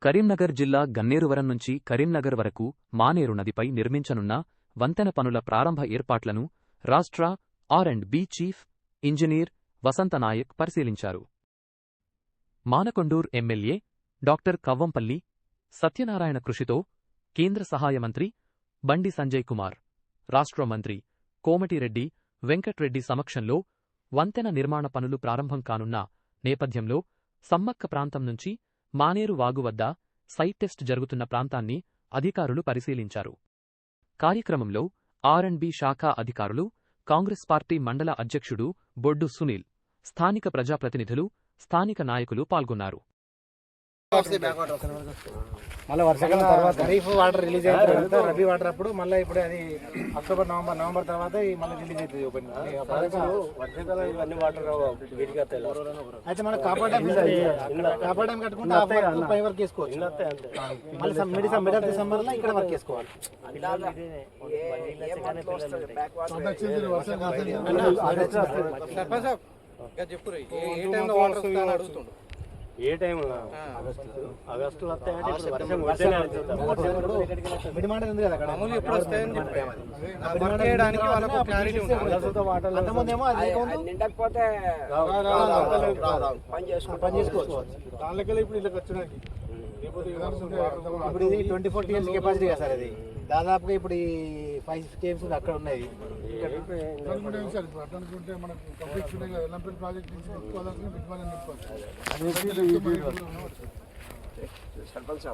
కరీంనగర్ జిల్లా గన్నేరువరం నుంచి కరీంనగర్ వరకు మానేరు నదిపై నిర్మించనున్న వంతెన పనుల ప్రారంభ ఏర్పాట్లను రాష్ట్ర ఆర్&బి చీఫ్ ఇంజనీర్ వసంతనాయక్ పరిశీలించారు. మానకొండూర్ ఎమ్మెల్యే డాక్టర్ కవ్వంపల్లి సత్యనారాయణ కృషితో కేంద్ర సహాయ మంత్రి బండి సంజయ్ కుమార్, రాష్ట్ర మంత్రి కోమటిరెడ్డి వెంకట్రెడ్డి సమక్షంలో వంతెన నిర్మాణ పనులు ప్రారంభం కానున్న నేపథ్యంలో సమ్మక్క ప్రాంతం నుంచి మానేరు వాగు వద్ద సైట్ టెస్ట్ జరుగుతున్న ప్రాంతాన్ని అధికారులు పరిశీలించారు. కార్యక్రమంలో ఆర్&బి శాఖ అధికారులు, కాంగ్రెస్ పార్టీ మండల అధ్యక్షుడు బొడ్డు సునీల్, స్థానిక ప్రజాప్రతినిధులు, స్థానిక నాయకులు పాల్గొన్నారు. మళ్ళీ వర్షాకాలం తర్వాత ఖరీఫ్ వాటర్ రిలీజ్ అయిన తర్వాత రబీ వాటర్ అప్పుడు మళ్ళీ ఇప్పుడు అది అక్టోబర్ నవంబర్ తర్వాత మళ్ళీ రిలీజ్ అవుతుంది. వర్షాకాలం ఇవన్నీ వాటర్ అయితే మనం కాపాడ డ్యామ్ కట్టుకుంటే పై వర్క్ చేసుకోవచ్చు. మళ్ళీ మిడ్ ఆఫ్ డిసెంబర్ లో ఇక్కడ వర్క్ చేసుకోవాలి. ఏ టైం ఆగస్టు మిడిమాండ్ ఉంది కదా, ఎప్పుడు వస్తాయని పని చేసుకోవచ్చు. ఇప్పుడు ఇళ్ళకి వచ్చినాక ఇప్పుడు ఇది 24 TMC కెపాసిటీ కదా సార్. అది దాదాపుగా ఇప్పుడు ఈ 5 TMC అక్కడ ఉన్నాయి. సర్పంచ్